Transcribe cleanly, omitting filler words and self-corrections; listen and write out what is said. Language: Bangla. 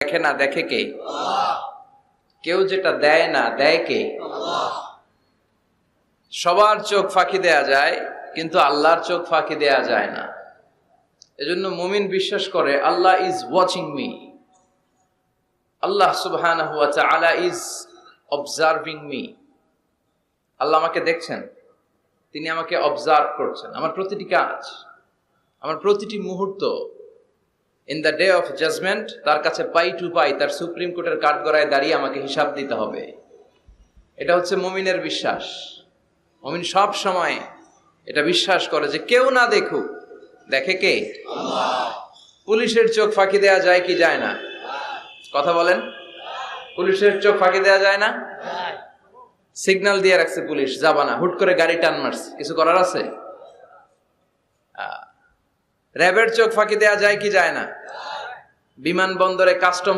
দেখে না দেখে কে? কেউ যেটা দেয় না দেয় কে? সবার চোখ ফাঁকি দেয়া যায়, কিন্তু আল্লাহর চোখ ফাঁকি দেয়া যায় না। এজন্য মুমিন বিশ্বাস করে আল্লাহ ইজ ওয়াচিং মি, আল্লাহ সুবহানাহু ওয়া তাআলা ইজ অবজার্ভিং মি। আল্লাহ আমাকে দেখছেন, তিনি আমাকে অবজার্ভ করছেন, আমার প্রতিটি কাজ, আমার প্রতিটি মুহূর্ত। In the day of judgement তার কাছে পাই টু পাই, তার সুপ্রিম কোর্টের কাঠগড়ায় দাঁড়িয়ে আমাকে হিসাব দিতে হবে। এটা হচ্ছে মুমিনের বিশ্বাস। মুমিন সব সময় এটা বিশ্বাস করে যে কেউ না দেখুক, দেখে কে? আল্লাহ। পুলিশের চোখ ফাঁকি দেয়া যায় কি যায় না? কথা বলেন। পুলিশের চোখ ফাঁকি দেয়া যায় না? সিগন্যাল দিয়ে রাখছে পুলিশ, যাবা না, হুট করে গাড়ি টান মারছে, কিছু করার আছে? র্যাবের চোখ ফাঁকি দেয়া যায় কি যায় না? বিমানবন্দরে কাস্টম